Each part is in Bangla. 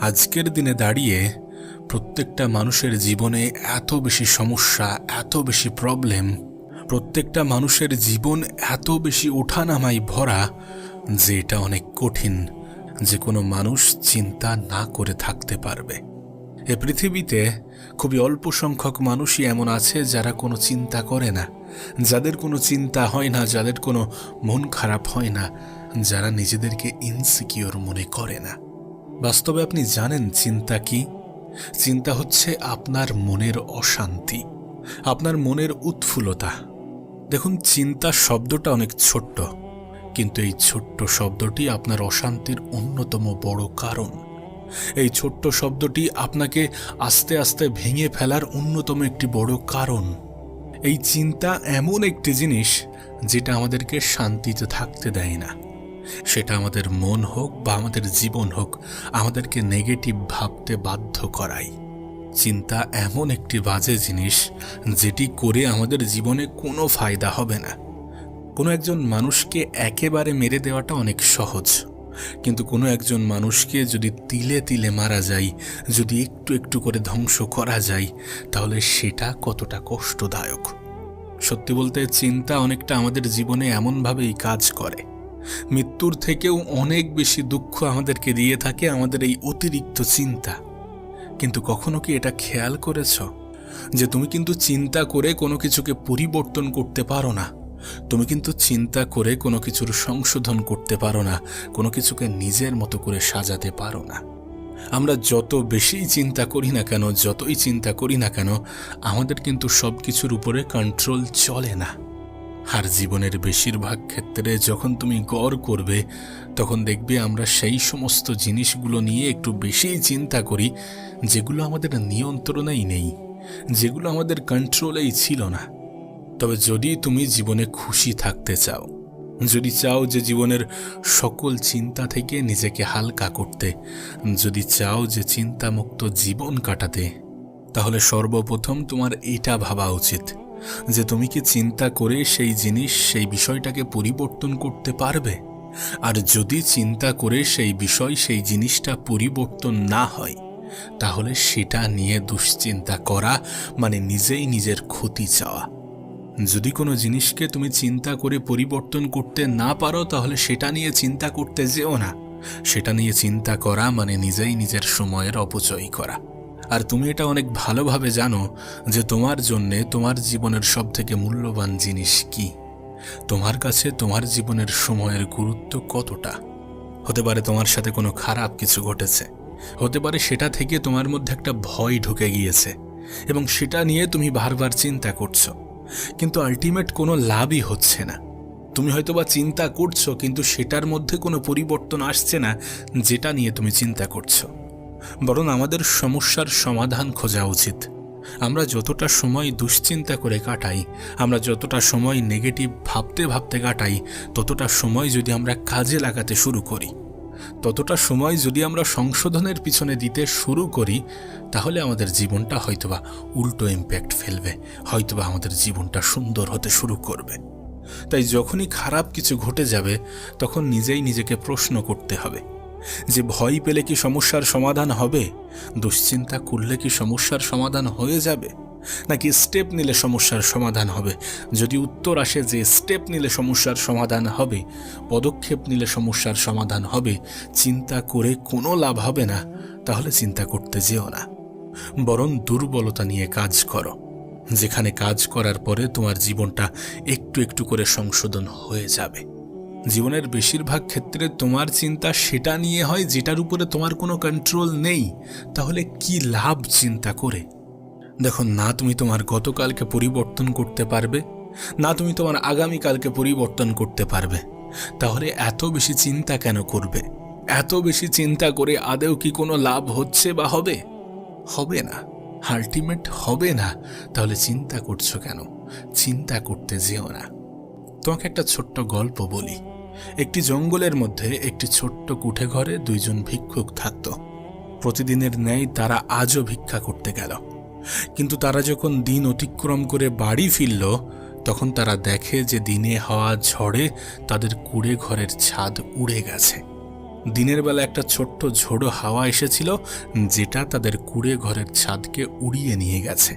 আজকের দিনে দাঁড়িয়ে প্রত্যেকটা মানুষের জীবনে এত বেশি সমস্যা, এত বেশি প্রবলেম, প্রত্যেকটা মানুষের জীবন এত বেশি ওঠানামায় ভরা যে এটা অনেক কঠিন যে কোনো মানুষ চিন্তা না করে থাকতে পারবে। এ পৃথিবীতে খুবই অল্প সংখ্যক মানুষই এমন আছে যারা কোনো চিন্তা করে না, যাদের কোনো চিন্তা হয় না, যাদের কোনো মন খারাপ হয় না, যারা নিজেদেরকে ইনসিকিউর মনে করে না। বাস্তবে আপনি জানেন চিন্তা কি? চিন্তা হচ্ছে আপনার মনের অশান্তি, আপনার মনের উৎফুল্লতা। দেখুন, চিন্তা শব্দটা অনেক ছোট্ট, কিন্তু এই ছোট্ট শব্দটি আপনার অশান্তির অন্যতম বড় কারণ। এই ছোট্ট শব্দটি আপনাকে আস্তে আস্তে ভেঙে ফেলার অন্যতম একটি বড় কারণ। এই চিন্তা এমন একটি জিনিস যেটা আমাদেরকে শান্তিতে থাকতে দেয় না। সেটা আমাদের মন হোক বা আমাদের জীবন হোক, আমাদেরকে নেগেটিভ ভাবতে বাধ্য করায়। চিন্তা এমন একটি বাজে জিনিস যেটি করে আমাদের জীবনে কোনো ফায়দা হবে না। কোনো একজন মানুষকে একেবারে মেরে দেওয়াটা অনেক সহজ, কিন্তু কোনো একজন মানুষকে যদি তিলে তিলে মারা যায়, যদি একটু একটু করে ধ্বংস করা যায়, তাহলে সেটা কতটা কষ্টদায়ক। সত্যি বলতে চিন্তা অনেকটা আমাদের জীবনে এমনভাবেই কাজ করে। মৃত্যুর থেকেও অনেক বেশি দুঃখ আমাদেরকে দিয়ে থাকে আমাদের এই অতিরিক্ত চিন্তা। কিন্তু কখনো কি এটা খেয়াল করেছ যে তুমি কিন্তু চিন্তা করে কোনো কিছুকে পরিবর্তন করতে পারো না? তুমি কিন্তু চিন্তা করে কোনো কিছুর সংশোধন করতে পারো না, কোনো কিছুকে নিজের মতো করে সাজাতে পারো না। আমরা যত বেশি চিন্তা করি না কেন, যতই চিন্তা করি না কেন, আমাদের কিন্তু সব কিছুর উপরে কন্ট্রোল চলে না। আর জীবনের বেশিরভাগ ক্ষেত্রে যখন তুমি গড় করবে, তখন দেখবে আমরা সেই সমস্ত জিনিসগুলো নিয়ে একটু বেশিই চিন্তা করি যেগুলো আমাদের নিয়ন্ত্রণেই নেই, যেগুলো আমাদের কন্ট্রোলেই ছিল না। তবে যদি তুমি জীবনে খুশি থাকতে চাও, যদি চাও যে জীবনের সকল চিন্তা থেকে নিজেকে হালকা করতে, যদি চাও যে চিন্তামুক্ত জীবন কাটাতে, তাহলে সর্বপ্রথম তোমার এটা ভাবা উচিত যে তুমি কি চিন্তা করে সেই জিনিস, সেই বিষয়টাকে পরিবর্তন করতে পারবে? আর যদি চিন্তা করে সেই বিষয়, সেই জিনিসটা পরিবর্তন না হয়, তাহলে সেটা নিয়ে দুশ্চিন্তা করা মানে নিজেই নিজের ক্ষতি চাওয়া। যদি কোনো জিনিসকে তুমি চিন্তা করে পরিবর্তন করতে না পারো, তাহলে সেটা নিয়ে চিন্তা করতে যেও না। সেটা নিয়ে চিন্তা করা মানে নিজেই নিজের সময়ের অপচয় করা। আর তুমি এটা অনেক ভালোভাবে জানো যে তোমার জন্যে তোমার জীবনের সবথেকে মূল্যবান জিনিস কি। তোমার কাছে তোমার জীবনের সময়ের গুরুত্ব কতটা। হতে পারে তোমার সাথে কোনো খারাপ কিছু ঘটেছে, হতে পারে সেটা থেকে তোমার মধ্যে একটা ভয় ঢুকে গিয়েছে এবং সেটা নিয়ে তুমি বারবার চিন্তা করছো, কিন্তু আলটিমেট কোনো লাভই হচ্ছে না। তুমি হয়তোবা চিন্তা করছো, কিন্তু সেটার মধ্যে কোনো পরিবর্তন আসছে না যেটা নিয়ে তুমি চিন্তা করছো। বরং আমাদের সমস্যার সমাধান খোঁজা উচিত। আমরা যতটা সময় দুশ্চিন্তা করে কাটাই, আমরা যতটা সময় নেগেটিভ ভাবতে ভাবতে কাটাই, ততটা সময় যদি আমরা কাজে লাগাতে শুরু করি, ততটা সময় যদি আমরা সংশোধনের পিছনে দিতে শুরু করি, তাহলে আমাদের জীবনটা হয়তোবা উল্টো ইম্প্যাক্ট ফেলবে, হয়তোবা আমাদের জীবনটা সুন্দর হতে শুরু করবে। তাই যখনই খারাপ কিছু ঘটে যাবে, তখন নিজেই নিজেকে প্রশ্ন করতে হবে যে ভয় পেলে কি সমস্যার সমাধান হবে? দুশ্চিন্তা করলে কি সমস্যার সমাধান হয়ে যাবে? নাকি স্টেপ নিলে সমস্যার সমাধান হবে? যদি উত্তর আসে যে স্টেপ নিলে সমস্যার সমাধান হবে, পদক্ষেপ নিলে সমস্যার সমাধান হবে, চিন্তা করে কোনো লাভ হবে না, তাহলে চিন্তা করতে যেও না। বরং দুর্বলতা নিয়ে কাজ করো, যেখানে কাজ করার পরে তোমার জীবনটা একটু একটু করে সংশোধন হয়ে যাবে। জীবনের বেশিরভাগ ক্ষেত্রে তোমার চিন্তা সেটা নিয়ে হয় যেটার উপরে তোমার কোনো কন্ট্রোল নেই। তাহলে কি লাভ চিন্তা করে? দেখো, না তুমি তোমার গতকালকে পরিবর্তন করতে পারবে, না তুমি তোমার আগামীকালকে পরিবর্তন করতে পারবে। তাহলে এত বেশি চিন্তা কেন করবে? এত বেশি চিন্তা করে আদৌ কি কোনো লাভ হচ্ছে বা হবে? হবে না, আলটিমেট হবে না। তাহলে চিন্তা করছো কেন? চিন্তা করতে যেও না। তোমাকে একটা ছোট্ট গল্প বলি। একটি জঙ্গলের মধ্যে একটি ছোট্ট কুঠে ঘরে দুইজন ভিক্ষুক থাকত। প্রতিদিনের ন্যায় তারা আজও ভিক্ষা করতে গেল, কিন্তু তারা যখন দিন অতিক্রম করে বাড়ি ফিরল, তখন তারা দেখে যে দিনে হওয়া ঝড়ে তাদের কুড়ে ঘরের ছাদ উড়ে গেছে। দিনের বেলা একটা ছোট্ট ঝোড়ো হাওয়া এসেছিল, যেটা তাদের কুঁড়ে ঘরের ছাদকে উড়িয়ে নিয়ে গেছে।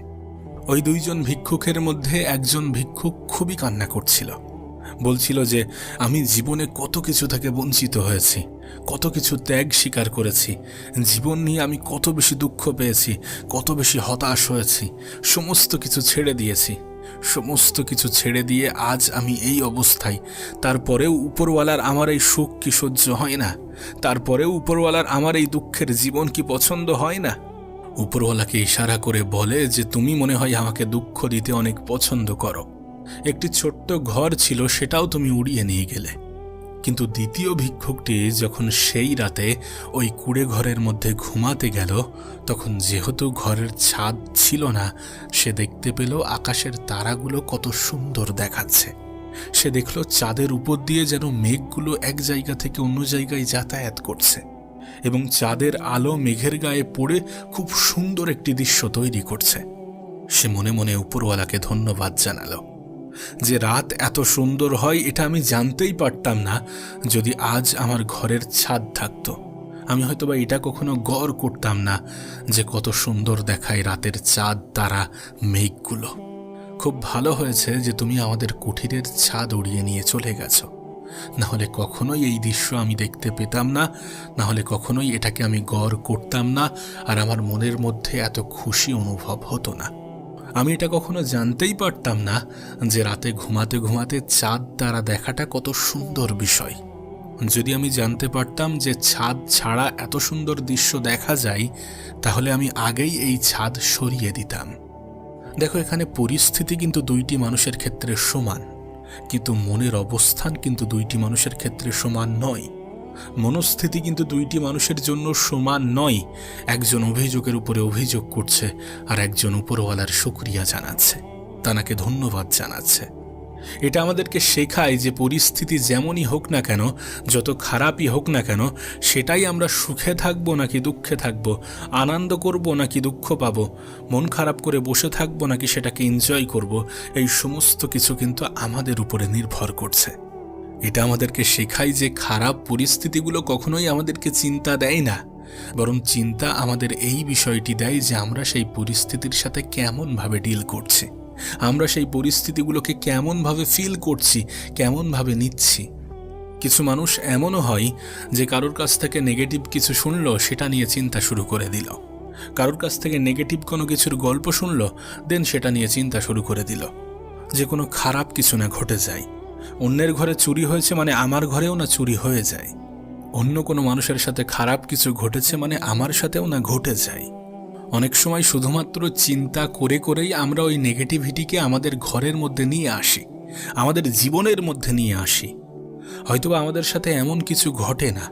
ওই দুইজন ভিক্ষুকের মধ্যে একজন ভিক্ষুক খুবই কান্না করছিল। বলছিল যে আমি জীবনে কত কিছু থেকে বঞ্চিত হয়েছি, কত কিছু ত্যাগ স্বীকার করেছি, জীবন নিয়ে আমি কত বেশি দুঃখ পেয়েছি, কত বেশি হতাশ হয়েছি, সমস্ত কিছু ছেড়ে দিয়েছি। সমস্ত কিছু ছেড়ে দিয়ে আজ আমি এই অবস্থায়। তারপরেও উপরওয়ালার আমার এই সুখ কি সহ্য হয় না? তারপরেও উপরওয়ালার আমার এই দুঃখের জীবন কি পছন্দ হয় না? উপরওয়ালাকে ইশারা করে বলে যে তুমি মনে হয় আমাকে দুঃখ দিতে অনেক পছন্দ করো। একটি ছোট্ট ঘর ছিল, সেটাও তুমি উড়িয়ে নিয়ে গেলে। কিন্তু দ্বিতীয় ভিক্ষুকটি যখন সেই রাতে ওই কুঁড়ে ঘরের মধ্যে ঘুমাতে গেল, তখন যেহেতু ঘরের ছাদ ছিল না, সে দেখতে পেল আকাশের তারাগুলো কত সুন্দর দেখাচ্ছে। সে দেখল চাঁদের উপর দিয়ে যেন মেঘগুলো এক জায়গা থেকে অন্য জায়গায় যাতায়াত করছে, এবং চাঁদের আলো মেঘের গায়ে পড়ে খুব সুন্দর একটি দৃশ্য তৈরি করছে। সে মনে মনে উপরওয়ালাকে ধন্যবাদ জানালো যে রাত এত সুন্দর হয় এটা আমি জানতেই পারতাম না। যদি আজ আমার ঘরের ছাদ থাকতো, আমি হয়তোবা এটা কখনো গড় করতাম না যে কত সুন্দর দেখায় রাতের চাঁদ, তারা, মেঘগুলো। খুব ভালো হয়েছে যে তুমি আমাদের কুঠিরের ছাদ উড়িয়ে নিয়ে চলে গেছো, নাহলে কখনোই এই দৃশ্য আমি দেখতে পেতাম না, নাহলে কখনোই এটাকে আমি গড় করতাম না, আর আমার মনের মধ্যে এত খুশি অনুভব হতো না। আমি এটা কখনো জানতেই পারতাম না যে রাতে ঘুমাতে ঘুমাতে চাঁদ তারা দেখাটা কত সুন্দর বিষয়। যদি আমি জানতে পারতাম যে ছাদ ছাড়া এত সুন্দর দৃশ্য দেখা যায়, তাহলে আমি আগেই এই ছাদ সরিয়ে দিতাম। দেখো, এখানে পরিস্থিতি কিন্তু দুইটি মানুষের ক্ষেত্রে সমান, কিন্তু মনের অবস্থান কিন্তু দুইটি মানুষের ক্ষেত্রে সমান নয়। মনস্থিতি কিন্তু দুইটি মানুষের জন্য সমান নয়। একজন অভিযোগের উপরে অভিযোগ করছে, আর একজন উপরওয়ালার শুকরিয়া জানাচ্ছে, তাকে ধন্যবাদ জানাচ্ছে। এটা আমাদেরকে শেখায় যে পরিস্থিতি যেমনই হোক না কেন, যত খারাপই হোক না কেন, সেটাই আমরা সুখে থাকবো নাকি দুঃখে থাকবো, আনন্দ করব নাকি দুঃখ পাবো, মন খারাপ করে বসে থাকবো নাকি সেটাকে এনজয় করব, এই সমস্ত কিছু কিন্তু আমাদের উপরে নির্ভর করছে। এটা আমাদেরকে শেখায় যে খারাপ পরিস্থিতিগুলো কখনোই আমাদেরকে চিন্তা দেয় না, বরং চিন্তা আমাদের এই বিষয়টি দেয় যে আমরা সেই পরিস্থিতির সাথে কেমনভাবে ডিল করছি, আমরা সেই পরিস্থিতিগুলোকে কেমনভাবে ফিল করছি, কেমনভাবে নিচ্ছি। কিছু মানুষ এমনও হয় যে কারোর কাছ থেকে নেগেটিভ কিছু শুনলো, সেটা নিয়ে চিন্তা শুরু করে দিল। কারোর কাছ থেকে নেগেটিভ কোনো কিছুর গল্প শুনলো, দেন সেটা নিয়ে চিন্তা শুরু করে দিল। যে কোনো খারাপ কিছু না ঘটে যায়, অন্যের ঘরে চুরি হয়েছে মানে আমার ঘরেও না চুরি হয়ে যায়, অন্য কোনো মানুষের সাথে খারাপ কিছু ঘটেছে মানে আমার সাথেও না ঘটে যায়। অনেক সময় শুধুমাত্র চিন্তা করে করেই আমরা ওই নেগেটিভিটিকে আমাদের ঘরের মধ্যে নিয়ে আসি, আমাদের জীবনের মধ্যে নিয়ে আসি। হয়তোবা আমাদের সাথে এমন কিছু ঘটে না,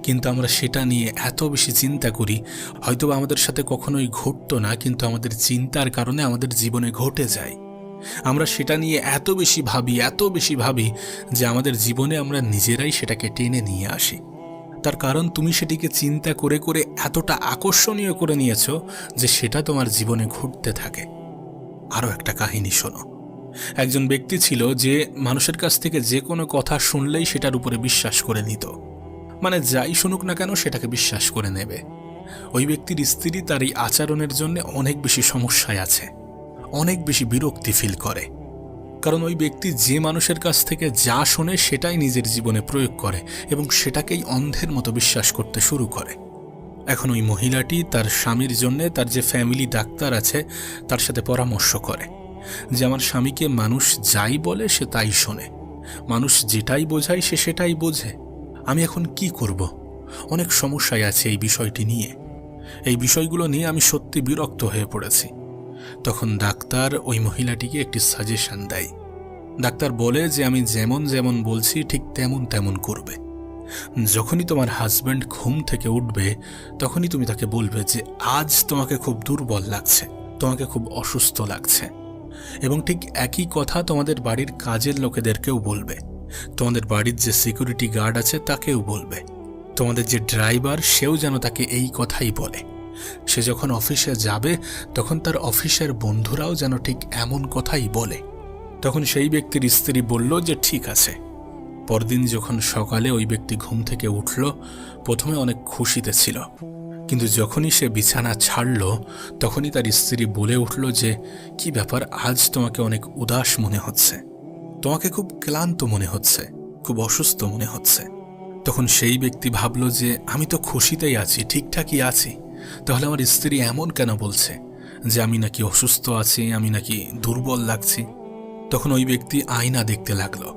কিন্তু আমরা সেটা নিয়ে এত বেশি চিন্তা করি। হয়তোবা আমাদের সাথে কখনোই ঘটতো না, কিন্তু আমাদের চিন্তার কারণে আমাদের জীবনে ঘটে যায়। আমরা সেটা নিয়ে এত বেশি ভাবি যে আমাদের জীবনে আমরা নিজেরাই সেটাকে টেনে নিয়ে আসি। তার কারণ তুমি সেটিকে চিন্তা করে করে এতটা আকর্ষণীয় করে নিয়েছো যে সেটা তোমার জীবনে ঘটতে থাকে। আরও একটা কাহিনী শোনো। একজন ব্যক্তি ছিল যে মানুষের কাছ থেকে যে কোনো কথা শুনলেই সেটার উপরে বিশ্বাস করে নিত, মানে যাই শুনুক না কেন সেটাকে বিশ্বাস করে নেবে। ওই ব্যক্তির স্ত্রী তার এই আচরণের জন্য অনেক বেশি সমস্যায় আছে, অনেক বেশি বিরক্তি ফিল করে, কারণ ওই ব্যক্তি যে মানুষের কাছ থেকে যা শোনে সেটাই নিজের জীবনে প্রয়োগ করে এবং সেটাকেই অন্ধের মতো বিশ্বাস করতে শুরু করে। এখন ওই মহিলাটি তার স্বামীর জন্য তার যে ফ্যামিলি ডাক্তার আছে তার সাথে পরামর্শ করে যে আমার স্বামীকে মানুষ যাই বলে সে তাই শোনে, মানুষ যেটাই বোঝায় সে সেটাই বোঝে, আমি এখন কি করব? অনেক সমস্যায় আছে এই বিষয়টি নিয়ে, এই বিষয়গুলো নিয়ে আমি সত্যি বিরক্ত হয়ে পড়েছি। তখন ডাক্তার ওই মহিলাটিকে একটি সাজেশন দেয়। ডাক্তার বলে যে আমি যেমন যেমন বলছি ঠিক তেমন তেমন করবে। যখনই তোমার হাজব্যান্ড ঘুম থেকে উঠবে তখনই তুমি তাকে বলবে যে আজ তোমাকে খুব দুর্বল লাগছে, তোমাকে খুব অসুস্থ লাগছে, এবং ঠিক একই কথা তোমাদের বাড়ির কাজের লোকেদেরকেও বলবে, তোমাদের বাড়ির যে সিকিউরিটি গার্ড আছে তাকেও বলবে, তোমাদের যে ড্রাইভার সেও যেন তাকে এই কথাই বলে। সে যখন অফিসে যাবে তখন তার অফিসের বন্ধুরাও যেন ঠিক এমন কথাই বলে। তখন সেই ব্যক্তির স্ত্রী বলল যে ঠিক আছে, পরদিন যখন সকালে ওই ব্যক্তি ঘুম থেকে উঠল, প্রথমে অনেক খুশিতে ছিল, কিন্তু যখনই সে বিছানা ছাড়ল তখনই তার স্ত্রী বলে উঠল যে, কি ব্যাপার, আজ তোমাকে অনেক উদাস মনে হচ্ছে, তোমাকে খুব ক্লান্ত মনে হচ্ছে, খুব অসুস্থ মনে হচ্ছে। তখন সেই ব্যক্তি ভাবল যে আমি তো খুশিতেই আছি, ঠিকঠাকই আছি, তাহলে আমার স্ত্রী এমন কেন বলছে যে আমি নাকি অসুস্থ আছি, আমি নাকি দুর্বল লাগছি। তখন ওই ব্যক্তি আয়না দেখতে লাগলো।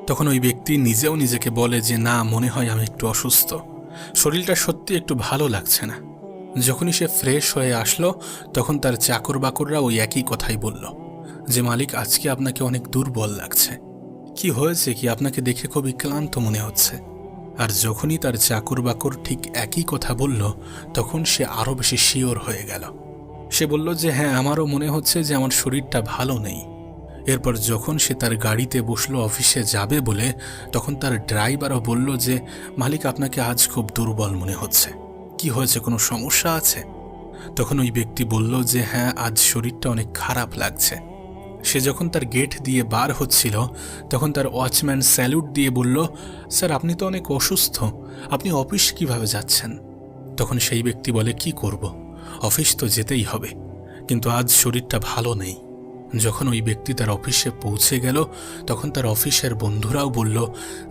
তখন ওই ব্যক্তি নিজেও নিজেকে বলে যে না, মনে হয় আমি একটু অসুস্থ, শরীরটা সত্যি একটু ভালো লাগছে না। যখনই সে ফ্রেশ হয়ে আসলো তখন তার চাকর বাকররা ওই একই কথাই বলল যে মালিক, আজকে আপনাকে অনেক দুর্বল লাগছে, কি হয়েছে, কি আপনাকে দেখে খুবই ক্লান্ত মনে হচ্ছে। আর যখনই তার চাকর বাকর ঠিক একই কথা বলল তখন সে আরও বেশি শিওর হয়ে গেল। সে বলল যে হ্যাঁ, আমারও মনে হচ্ছে যে আমার শরীরটা ভালো নেই। এরপর যখন সে তার গাড়িতে বসলো অফিসে যাবে বলে, তখন তার ড্রাইভারও বলল যে মালিক, আপনাকে আজ খুব দুর্বল মনে হচ্ছে, কি হয়েছে, কোনো সমস্যা আছে? তখন ওই ব্যক্তি বলল যে হ্যাঁ, আজ শরীরটা অনেক খারাপ লাগছে। সে যখন তার গেট দিয়ে বার হচ্ছিল তখন তার ওয়াচম্যান স্যালুট দিয়ে বলল, স্যার, আপনি তো অনেক অসুস্থ, আপনি অফিস কিভাবে যাচ্ছেন? তখন সেই ব্যক্তি বলে, কি করব, অফিস তো যেতেই হবে, কিন্তু আজ শরীরটা ভালো নেই। যখন ওই ব্যক্তি তার অফিসে পৌঁছে গেল তখন তার অফিসের বন্ধুরাও বলল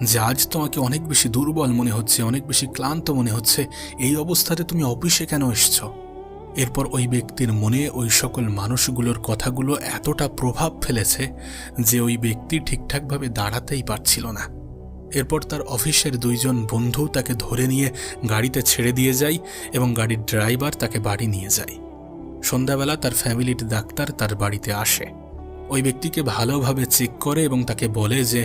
যে আজ তোমাকে অনেক বেশি দুর্বল মনে হচ্ছে, অনেক বেশি ক্লান্ত মনে হচ্ছে, এই অবস্থাতে তুমি অফিসে কেন এসছ? এরপর ওই ব্যক্তির মনে ওই সকল মানুষগুলোর কথাগুলো এতটা প্রভাব ফেলেছে যে ওই ব্যক্তি ঠিকঠাকভাবে দাঁড়াতেই পারছিল না। এরপর তার অফিসের দুইজন বন্ধু তাকে ধরে নিয়ে গাড়িতে ছেড়ে দিয়ে যায় এবং গাড়ির ড্রাইভার তাকে বাড়ি নিয়ে যায়। সন্ধ্যাবেলা তার ফ্যামিলির ডাক্তার তার বাড়িতে আসে, ওই ব্যক্তিকে ভালোভাবে চেক করে এবং তাকে বলে যে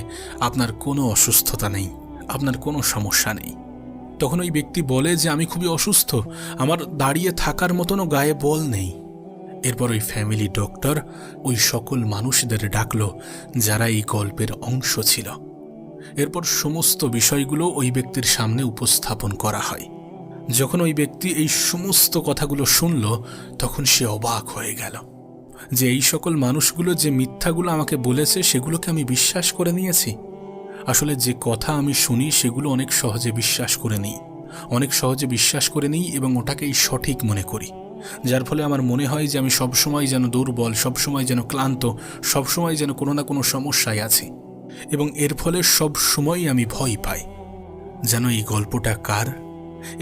আপনার কোনো অসুস্থতা নেই, আপনার কোনো সমস্যা নেই। তখন ওই ব্যক্তি বলে যে আমি খুবই অসুস্থ, আমার দাঁড়িয়ে থাকার মতনও গায়ে বল নেই। এরপর ওই ফ্যামিলি ডক্টর ওই সকল মানুষদের ডাকলো যারা এই গল্পের অংশ ছিল। এরপর সমস্ত বিষয়গুলো ওই ব্যক্তির সামনে উপস্থাপন করা হয়। যখন ওই ব্যক্তি এই সমস্ত কথাগুলো শুনল তখন সে অবাক হয়ে গেল যে এই সকল মানুষগুলো যে মিথ্যাগুলো আমাকে বলেছে সেগুলোকে আমি বিশ্বাস করে নিয়েছি। আসলে যে কথা আমি শুনি সেগুলো অনেক সহজে বিশ্বাস করে নিই এবং ওটাকেই সঠিক মনে করি, যার ফলে আমার মনে হয় যে আমি সবসময় যেন দুর্বল, সবসময় যেন ক্লান্ত, সবসময় যেন কোনো না কোনো সমস্যায় আছি এবং এর ফলে সবসময় আমি ভয় পাই। যেন এই গল্পটা কার?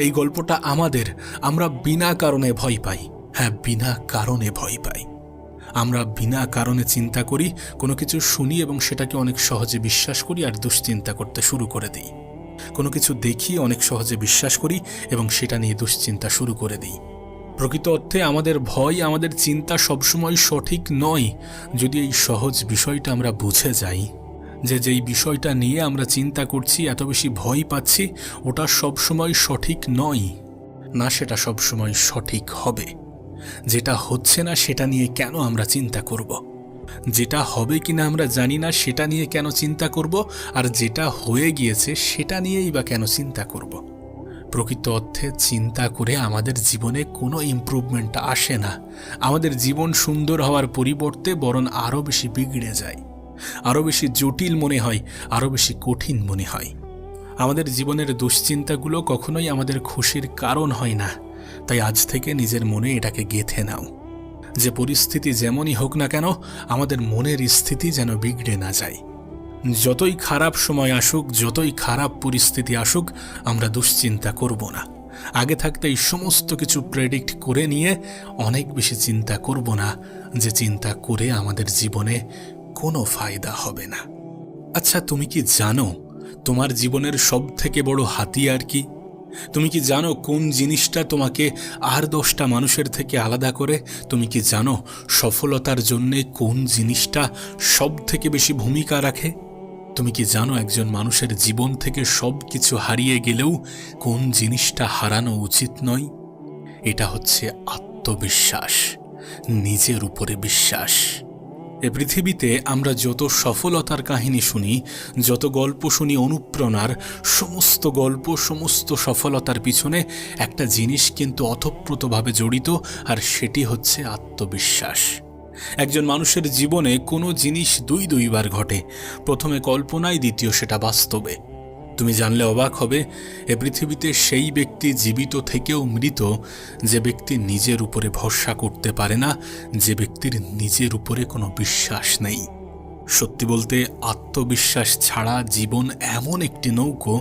এই গল্পটা আমাদের। আমরা বিনা কারণে ভয় পাই, হ্যাঁ, বিনা কারণে ভয় পাই। আমরা বিনা কারণে চিন্তা করি, কোনো কিছু শুনি এবং সেটাকে অনেক সহজে বিশ্বাস করি আর দুশ্চিন্তা করতে শুরু করে দিই। কোনো কিছু দেখি, অনেক সহজে বিশ্বাস করি এবং সেটা নিয়ে দুশ্চিন্তা শুরু করে দিই। প্রকৃত অর্থে আমাদের ভয়, আমাদের চিন্তা সবসময় সঠিক নয় যদি এই সহজ বিষয়টা আমরা বুঝে যাই যে যেই বিষয়টা নিয়ে আমরা চিন্তা করছি, এত বেশি ভয় পাচ্ছি, ওটা সবসময় সঠিক নয় না, সেটা সবসময় সঠিক হবে। যেটা হচ্ছে না সেটা নিয়ে কেন আমরা চিন্তা করব? যেটা হবে কিনা আমরা জানি না সেটা নিয়ে কেন চিন্তা করব? আর যেটা হয়ে গিয়েছে সেটা নিয়েই বা কেন চিন্তা করব? প্রকৃত অর্থে চিন্তা করে আমাদের জীবনে কোনো ইমপ্রুভমেন্ট আসে না। আমাদের জীবন সুন্দর হওয়ার পরিবর্তে বরং আরও বেশি বিগড়ে যায়, আরও বেশি জটিল মনে হয়, আরও বেশি কঠিন মনে হয়। আমাদের জীবনের দুশ্চিন্তাগুলো কখনোই আমাদের খুশির কারণ হয় না। তাই আজ থেকে নিজের মনে এটাকে গেঁথে নাও যে পরিস্থিতি যেমনই হোক না কেন, আমাদের মনের স্থিতি যেন বিগড়ে না যায়। যতই খারাপ সময় আসুক, যতই খারাপ পরিস্থিতি আসুক, আমরা দুশ্চিন্তা করব না। আগে থাকতে এই সমস্ত কিছু প্রেডিক্ট করে নিয়ে অনেক বেশি চিন্তা করব না, যে চিন্তা করে আমাদের জীবনে কোনো ফায়দা হবে না। আচ্ছা, তুমি কি জানো তোমার জীবনের সবথেকে বড় হাতিয়ার কি? তুমি কি জানো কোন জিনিসটা তোমাকে আর 10টা মানুষের থেকে আলাদা করে? তুমি কি জানো সফলতার জন্য কোন জিনিসটা সব থেকে বেশি ভূমিকা রাখে? তুমি কি জানো একজন মানুষের জীবন থেকে সব কিছু হারিয়ে গেলেও কোন জিনিসটা হারানো উচিত নয়? এটা হচ্ছে আত্মবিশ্বাস, নিজের উপরে বিশ্বাস। এ পৃথিবীতে আমরা যত সফলতার কাহিনী শুনি, যত গল্প শুনি অনুপ্রেরণার, সমস্ত গল্প, সমস্ত সফলতার পিছনে একটা জিনিস কিন্তু ওতপ্রোতভাবে জড়িত, আর সেটি হচ্ছে আত্মবিশ্বাস। একজন মানুষের জীবনে কোনো জিনিস দুইবার ঘটে, প্রথমে কল্পনায়, দ্বিতীয় সেটা বাস্তবে। তুমি জানলে অবাক হবে, এ পৃথিবীতে সেই ব্যক্তি জীবিত থেকেও মৃত যে ব্যক্তি নিজের উপরে ভরসা করতে পারে না, যে ব্যক্তির নিজের উপরে কোনো বিশ্বাস নেই। সত্যি বলতে আত্মবিশ্বাস ছাড়া জীবন এমন একটি নৌকো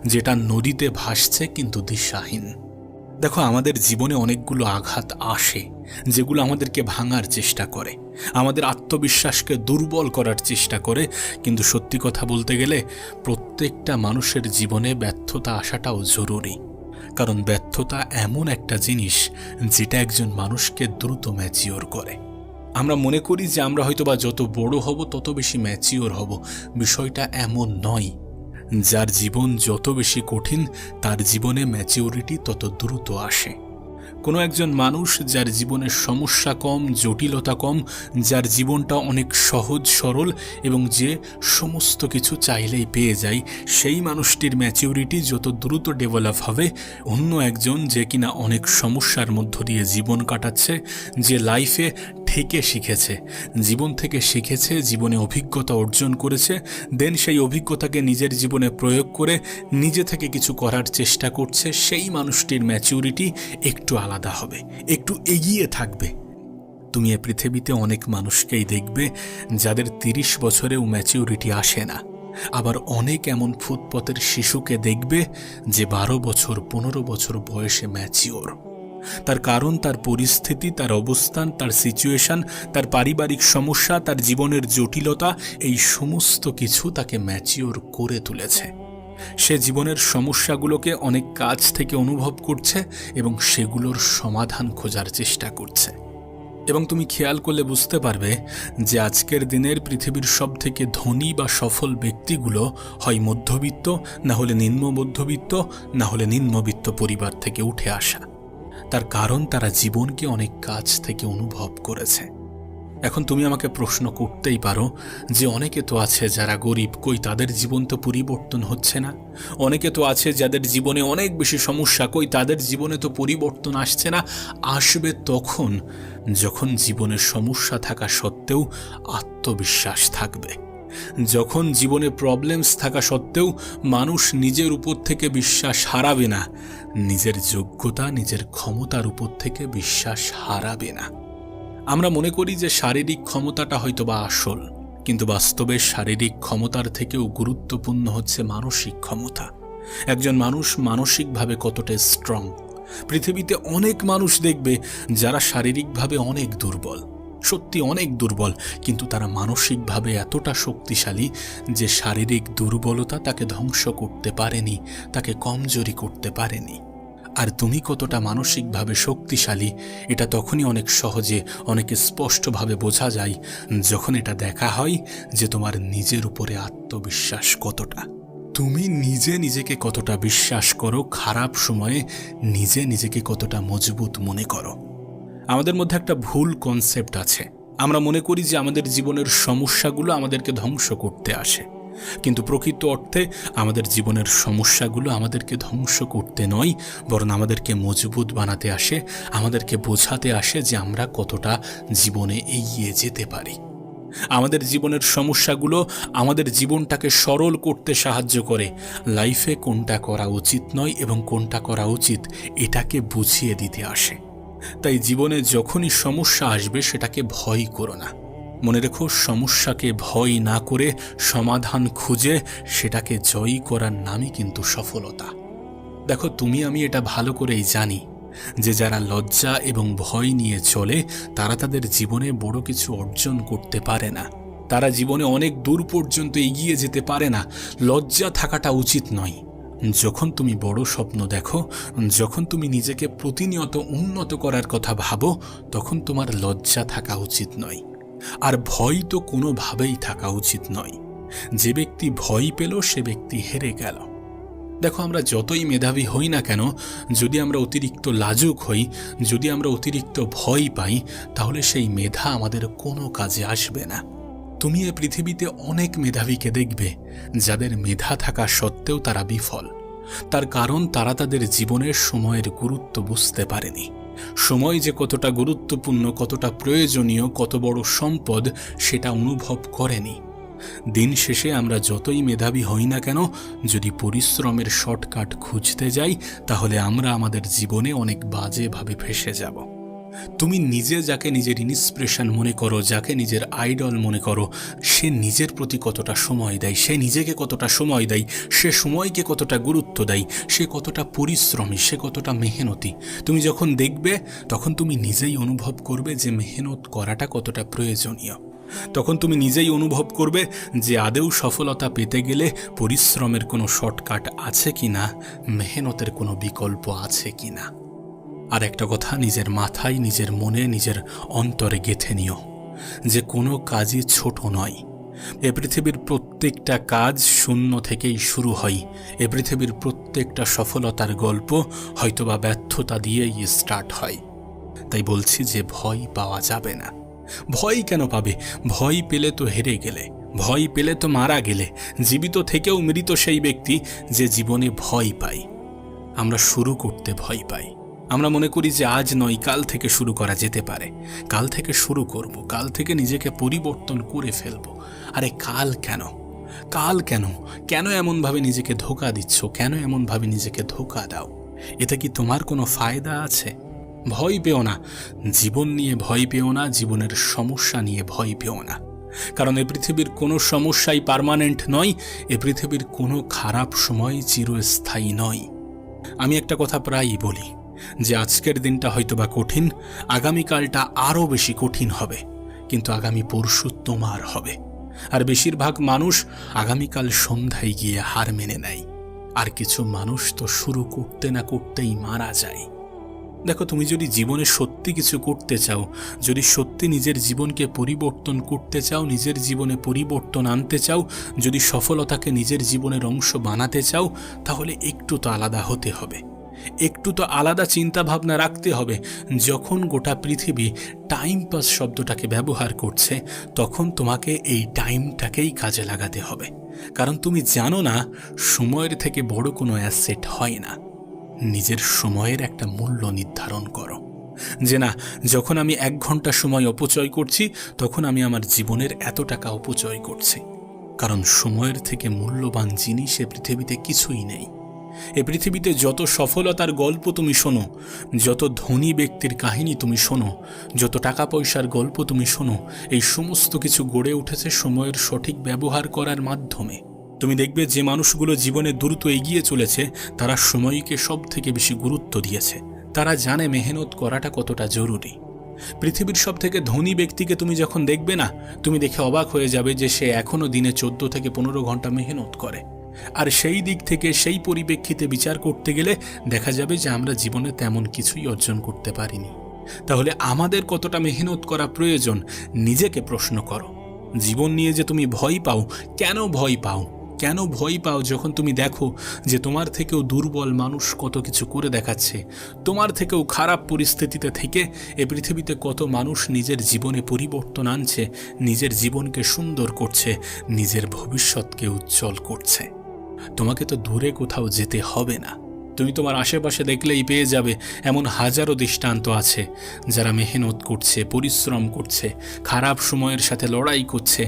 যেটা নদীতে ভাসছে কিন্তু দিশাহীন। দেখো, আমাদের জীবনে অনেকগুলো আঘাত আসে যেগুলো আমাদেরকে ভাঙার চেষ্টা করে, আমাদের আত্মবিশ্বাসকে দুর্বল করার চেষ্টা করে। কিন্তু সত্যি কথা বলতে গেলে প্রত্যেকটা মানুষের জীবনে ব্যর্থতা আসাটাও জরুরি, কারণ ব্যর্থতা এমন একটা জিনিস যেটা একজন মানুষকে দ্রুত ম্যাচিওর করে। আমরা মনে করি যে আমরা হয়তোবা যত বড় হব তত বেশি ম্যাচিওর হব, বিষয়টা এমন নয়। যার জীবন যত বেশি কঠিন তার জীবনে ম্যাচিওরিটি তত দ্রুত আসে। কোনো একজন মানুষ যার জীবনের সমস্যা কম, জটিলতা কম, যার জীবনটা অনেক সহজ সরল এবং যে সমস্ত কিছু চাইলেই পেয়ে যায়, সেই মানুষটির ম্যাচিউরিটি যত দ্রুত ডেভেলপ হবে, অন্য একজন যে কিনা অনেক সমস্যার মধ্য দিয়ে জীবন কাটাচ্ছে, যে লাইফে থেকে শিখেছে, জীবন থেকে শিখেছে, জীবনে অভিজ্ঞতা অর্জন করেছে, দেন সেই অভিজ্ঞতাকে নিজের জীবনে প্রয়োগ করে নিজে থেকে কিছু করার চেষ্টা করছে, সেই মানুষটির ম্যাচিউরিটি একটু আলাদা হবে, একটু এগিয়ে থাকবে। তুমি এ পৃথিবীতে অনেক মানুষকেই দেখবে যাদের 30 বছরেও ম্যাচিউরিটি আসে না, আবার অনেক এমন ফুটপথের শিশুকে দেখবে যে 12 বছর 15 বছর বয়সে ম্যাচিওর। তার কারণ তার পরিস্থিতি, তার অবস্থান, তার সিচুয়েশন, তার পারিবারিক সমস্যা, তার জীবনের জটিলতা, এই সমস্ত কিছু তাকে ম্যাচিওর করে তুলেছে। সে জীবনের সমস্যাগুলোকে অনেক কাছ থেকে অনুভব করছে এবং সেগুলোর সমাধান খোঁজার চেষ্টা করছে। এবং তুমি খেয়াল করলে বুঝতে পারবে যে আজকের দিনের পৃথিবীর সবথেকে ধনী বা সফল ব্যক্তিগুলো হয় মধ্যবিত্ত, না হলে নিম্ন মধ্যবিত্ত, না হলে নিম্নবিত্ত পরিবার থেকে উঠে আসা। তার কারণ তারা জীবনকে অনেক কাছ থেকে অনুভব করেছে। এখন তুমি আমাকে প্রশ্ন করতেই পারো যে অনেকে তো আছে যারা গরিব, কই তাদের জীবন তো পরিবর্তন হচ্ছে না? অনেকে তো আছে যাদের জীবনে অনেক বেশি সমস্যা, কই তাদের জীবনে তো পরিবর্তন আসছে না? আসবে তখন যখন জীবনে সমস্যা থাকা সত্ত্বেও আত্মবিশ্বাস থাকবে, যখন জীবনে প্রবলেমস থাকা সত্ত্বেও মানুষ নিজের উপর থেকে বিশ্বাস হারাবে না, নিজের যোগ্যতা, নিজের ক্ষমতার উপর থেকে বিশ্বাস হারাবে না। আমরা মনে করি যে শারীরিক ক্ষমতাটা হয়তোবা আসল, কিন্তু বাস্তবে শারীরিক ক্ষমতার থেকেও গুরুত্বপূর্ণ হচ্ছে মানসিক ক্ষমতা। একজন মানুষ মানসিকভাবে কতটা স্ট্রং। পৃথিবীতে অনেক মানুষ দেখবে যারা শারীরিকভাবে অনেক দুর্বল, সত্যি অনেক দুর্বল, কিন্তু তারা মানসিকভাবে এতটা শক্তিশালী যে শারীরিক দুর্বলতা তাকে ধ্বংস করতে পারেনি, তাকে কমজোরি করতে পারেনি। আর তুমি কতটা মানসিকভাবে শক্তিশালী এটা তখনই অনেক সহজে, অনেক স্পষ্টভাবে বোঝা যায় যখন এটা দেখা হয় যে তোমার নিজের উপরে আত্মবিশ্বাস কতটা, তুমি নিজে নিজেকে কতটা বিশ্বাস করো, খারাপ সময়ে নিজে নিজেকে কতটা মজবুত মনে করো। আমাদের মধ্যে একটা ভুল কনসেপ্ট আছে, আমরা মনে করি যে আমাদের জীবনের সমস্যাগুলো আমাদেরকে ধ্বংস করতে আসে, কিন্তু প্রকৃত অর্থে আমাদের জীবনের সমস্যাগুলো আমাদেরকে ধ্বংস করতে নয়, বরং আমাদেরকে মজবুত বানাতে আসে, আমাদেরকে বোঝাতে আসে যে আমরা কতটা জীবনে এগিয়ে যেতে পারি। আমাদের জীবনের সমস্যাগুলো আমাদের জীবনটাকে সরল করতে সাহায্য করে, লাইফে কোনটা করা উচিত নয় এবং কোনটা করা উচিত এটাকে বুঝিয়ে দিতে আসে। তাই জীবনে যখনই সমস্যা আসবে সেটাকে ভয় করো না। মনে রেখো, সমস্যাকে ভয় না করে সমাধান খুঁজে সেটাকে জয়ী করার নামই কিন্তু সফলতা। দেখো, তুমি আমি এটা ভালো করেই জানি যে যারা লজ্জা এবং ভয় নিয়ে চলে তারা তাদের জীবনে বড় কিছু অর্জন করতে পারে না, তারা জীবনে অনেক দূর পর্যন্ত এগিয়ে যেতে পারে না। লজ্জা থাকাটা উচিত নয়। যখন তুমি বড় স্বপ্ন দেখো, যখন তুমি নিজেকে প্রতিনিয়ত উন্নত করার কথা ভাবো, তখন তোমার লজ্জা থাকা উচিত নয়। আর ভয় তো কোনোভাবেই থাকা উচিত নয়। যে ব্যক্তি ভয় পেল সে ব্যক্তি হেরে গেল। দেখো, আমরা যতই মেধাবী হই না কেন, যদি আমরা অতিরিক্ত লাজুক হই, যদি আমরা অতিরিক্ত ভয় পাই, তাহলে সেই মেধা আমাদের কোনো কাজে আসবে না। তুমি এ পৃথিবীতে অনেক মেধাবীকে দেখবে যাদের মেধা থাকা সত্ত্বেও তারা বিফল। তার কারণ তারা তাদের জীবনের সময়ের গুরুত্ব বুঝতে পারেনি। সময় যে কতটা গুরুত্বপূর্ণ, কতটা প্রয়োজনীয়, কত বড় সম্পদ সেটা অনুভব করেনি। দিন শেষে আমরা যতই মেধাবী হই না কেন, যদি পরিশ্রমের শর্টকাট খুঁজতে যাই তাহলে আমরা আমাদের জীবনে অনেক বাজেভাবে ফেঁসে যাব। তুমি নিজে যাকে নিজের ইন্সপিরেশন মনে করো, যাকে নিজের আইডল মনে করো, সে নিজের প্রতি কতটা সময় দেয়, সে নিজেকে কতটা সময় দেয়, সে সময়কে কতটা গুরুত্ব দেয়, সে কতটা পরিশ্রমী, সে কতটা মেহনতি, তুমি যখন দেখবে তখন তুমি নিজেই অনুভব করবে যে মেহনত করাটা কতটা প্রয়োজনীয়। তখন তুমি নিজেই অনুভব করবে যে আদৌ সফলতা পেতে গেলে পরিশ্রমের কোনো শর্টকাট আছে কিনা, মেহনতের কোনো বিকল্প আছে কিনা। আর একটা কথা নিজের মাথায়, নিজের মনে, নিজের অন্তরে গেঁথে নিও যে কোনো কাজই ছোট নয়। এ পৃথিবীর প্রত্যেকটা কাজ শূন্য থেকেই শুরু হয়। এ পৃথিবীর প্রত্যেকটা সফলতার গল্প হয়তোবা ব্যর্থতা দিয়েই স্টার্ট হয়। তাই বলছি যে ভয় পাওয়া যাবে না। ভয় কেন পাবে? ভয় পেলে তো হেরে গেলে, ভয় পেলে তো মারা গেলে। জীবিত থেকেও মৃত সেই ব্যক্তি যে জীবনে ভয় পায়। আমরা শুরু করতে ভয় পাই। আমরা মনে করি যে আজ নয়, কাল থেকে শুরু করা যেতে পারে, কাল থেকে শুরু করব, কাল থেকে নিজেকে পরিবর্তন করে ফেলব। আরে কাল কেন? কাল কেন? কেন এমনভাবে নিজেকে ধোঁকা দিচ্ছ? কেন এমনভাবে নিজেকে ধোঁকা দাও? এতে কি তোমার কোনো ফায়দা আছে? ভয় পেও না, জীবন নিয়ে ভয় পেও না, জীবনের সমস্যা নিয়ে ভয় পেও না। কারণ এ পৃথিবীর কোনো সমস্যাই পার্মানেন্ট নয়, এ পৃথিবীর কোনো খারাপ সময় চিরস্থায়ী নয়। আমি একটা কথা প্রায়ই বলি যে আজকের দিনটা হয়তোবা কঠিন, আগামীকালটা আরও বেশি কঠিন হবে, কিন্তু আগামী পরশু তোমার হবে। আর বেশিরভাগ মানুষ আগামীকাল সন্ধ্যায় গিয়ে হার মেনে নেয়। আর কিছু মানুষ তো শুরু করতে না করতেই মারা যায়। দেখো, তুমি যদি জীবনে সত্যি কিছু করতে চাও, যদি সত্যি নিজের জীবনকে পরিবর্তন করতে চাও, নিজের জীবনে পরিবর্তন আনতে চাও, যদি সফলতাকে নিজের জীবনের অংশ বানাতে চাও, তাহলে একটু তো আলাদা হতে হবে, একটু তো আলাদা চিন্তা ভাবনা রাখতে হবে। যখন গোটা পৃথিবী টাইম পাস শব্দটাকে ব্যবহার করছে, তখন তোমাকে এই টাইমটাকেই কাজে লাগাতে হবে। কারণ তুমি জানো না, সময়ের থেকে বড় কোনো অ্যাসেট হয় না। নিজের সময়ের একটা মূল্য নির্ধারণ করো যে না, যখন আমি 1 ঘন্টা সময় অপচয় করছি, তখন আমি আমার জীবনের এত টাকা অপচয় করছি। কারণ সময়ের থেকে মূল্যবান জিনিস এ পৃথিবীতে কিছুই নেই। এ পৃথিবীতে যত সফলতার গল্প তুমি শোনো, যত ধনী ব্যক্তির কাহিনী তুমি শোনো, যত টাকা পয়সার গল্প তুমি শোনো, এই সমস্ত কিছু গড়ে উঠেছে সময়ের সঠিক ব্যবহার করার মাধ্যমে। তুমি দেখবে যে মানুষগুলো জীবনে দ্রুত এগিয়ে চলেছে, তারা সময়কে সব থেকে বেশি গুরুত্ব দিয়েছে। তারা জানে মেহনত করাটা কতটা জরুরি। পৃথিবীর সব থেকে ধনী ব্যক্তিকে তুমি যখন দেখবে না, তুমি দেখে অবাক হয়ে যাবে যে সে এখনও দিনে 14 থেকে 15 ঘন্টা মেহনত করে। আর সেই দিক থেকে, সেই পরিপ্রেক্ষিতে বিচার করতে গেলে দেখা যাবে যে আমরা জীবনে তেমন কিছুই অর্জন করতে পারিনি। তাহলে আমাদের কতটা মেহনত করা প্রয়োজন, নিজেকে প্রশ্ন করো। জীবন নিয়ে যে তুমি ভয় পাও, কেন ভয় পাও? কেন ভয় পাও যখন তুমি দেখো যে তোমার থেকেও দুর্বল মানুষ কত কিছু করে দেখাচ্ছে, তোমার থেকেও খারাপ পরিস্থিতিতে থেকে এ পৃথিবীতে কত মানুষ নিজের জীবনে পরিবর্তন আনছে, নিজের জীবনকে সুন্দর করছে, নিজের ভবিষ্যৎকে উজ্জ্বল করছে। তোমাকে তো দূরে কোথাও যেতে হবে না, তুমি তোমার আশেপাশে দেখলেই পেয়ে যাবে এমন হাজারো দৃষ্টান্ত আছে যারা মেহনত করছে, পরিশ্রম করছে, খারাপ সময়ের সাথে লড়াই করছে,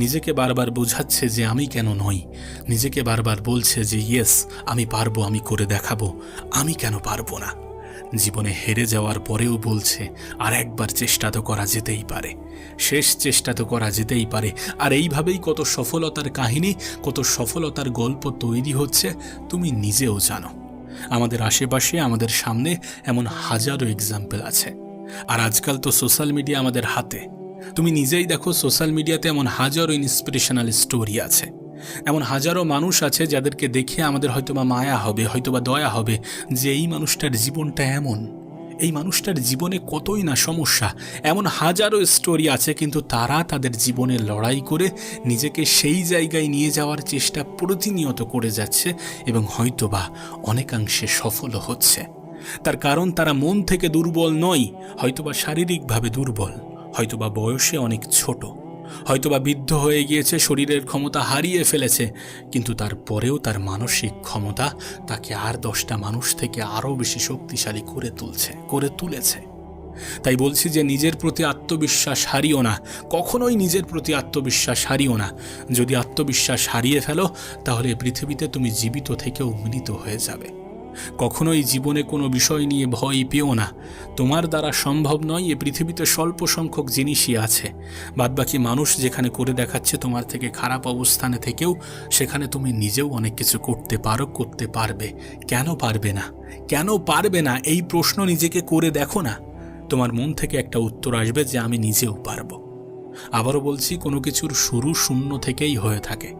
নিজেকে বারবার বোঝাচ্ছে যে আমি কেন নই, নিজেকে বারবার বলছে যে ইয়েস আমি পারবো, আমি করে দেখাবো, আমি কেন পারবো না। জীবনে হেরে যাওয়ার পরেও বলছে আর একবার চেষ্টা তো করা যেতেই পারে, শেষ চেষ্টা তো করা যেতেই পারে। আর এইভাবেই কত সফলতার কাহিনী, কত সফলতার গল্প তৈরি হচ্ছে, তুমি নিজেও জানো। আমাদের আশেপাশে, আমাদের সামনে এমন হাজারো এক্সাম্পল আছে। আর আজকাল তো সোশ্যাল মিডিয়া আমাদের হাতে। তুমি নিজেই দেখো, সোশ্যাল মিডিয়াতে এমন হাজারো ইন্সপিরেশনাল স্টোরি আছে, এমন হাজারো মানুষ আছে যাদেরকে দেখে আমাদের হয়তোবা মায়া হবে, হয়তোবা দয়া হবে যে এই মানুষটার জীবনটা এমন, এই মানুষটার জীবনে কতই না সমস্যা। এমন হাজারো স্টোরি আছে, কিন্তু তারা তাদের জীবনে লড়াই করে নিজেকে সেই জায়গায় নিয়ে যাওয়ার চেষ্টা প্রতিনিয়ত করে যাচ্ছে এবং হয়তোবা অনেকাংশে সফল হচ্ছে। তার কারণ তারা মন থেকে দুর্বল নয়, হয়তোবা শারীরিকভাবে দুর্বল, হয়তোবা বয়সে অনেক ছোট, হয়তোবা বৃদ্ধ হয়ে গিয়েছে, শরীরের ক্ষমতা হারিয়ে ফেলেছে, কিন্তু তারপরেও তার মানসিক ক্ষমতা তাকে আর 10টা মানুষ থেকে আরও বেশি শক্তিশালী করে তুলেছে। তাই বলছি যে নিজের প্রতি আত্মবিশ্বাস হারিও না, কখনোই নিজের প্রতি আত্মবিশ্বাস হারিও না। যদি আত্মবিশ্বাস হারিয়ে ফেলো তাহলে পৃথিবীতে তুমি জীবিত থেকেও মৃত হয়ে যাবে। কখনোই জীবনে কোনো বিষয় নিয়ে ভয় পেও না। তোমার দ্বারা সম্ভব নয় এ পৃথিবীতে স্বল্প সংখ্যক জিনিসই আছে। বাদবাকি মানুষ যেখানে করে দেখাচ্ছে তোমার থেকে খারাপ অবস্থানে থেকেও, সেখানে তুমি নিজেও অনেক কিছু করতে পারো, করতে পারবে। কেন পারবে না? কেন পারবে না এই প্রশ্ন নিজেকে করে দেখো না। তোমার মন থেকে একটা উত্তর আসবে যে আমি নিজেও পারবো। আবারও বলছি, কোনো কিছুর শুরু শূন্য থেকেই হয়ে থাকে।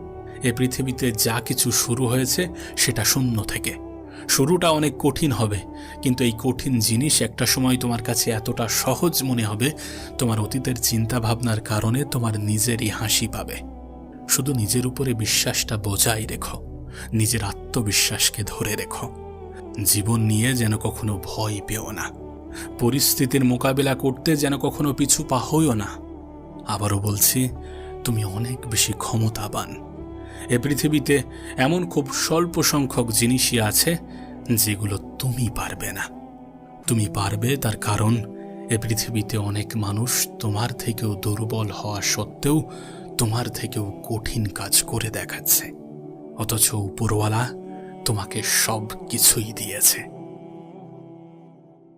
এ পৃথিবীতে যা কিছু শুরু হয়েছে সেটা শূন্য থেকে। শুরুটা অনেক কঠিন হবে, কিন্তু এই কঠিন জিনিস একটা সময় তোমার কাছে এতটা সহজ মনে হবে, তোমার অতীতের চিন্তা ভাবনার কারণে তোমার নিজেরই হাসি পাবে। শুধু নিজের উপরে বিশ্বাসটা বজায় রেখো, নিজের আত্মবিশ্বাসকে ধরে রেখো। জীবন নিয়ে যেন কখনো ভয় পেও না। পরিস্থিতির মোকাবিলা করতে যেন কখনো পিছু পা হইও না। আবারও বলছি, তুমি অনেক বেশি ক্ষমতাবান। এ পৃথিবীতে এমন খুব স্বল্প সংখ্যক জিনিসই আছে যেগুলো তুমি পারবে না। তুমি পারবে, তার কারণ এ পৃথিবীতে অনেক মানুষ তোমার থেকেও দুর্বল হওয়া সত্ত্বেও তোমার থেকেও কঠিন কাজ করে দেখাচ্ছে, অথচ উপরওয়ালা তোমাকে সব কিছুই দিয়েছে।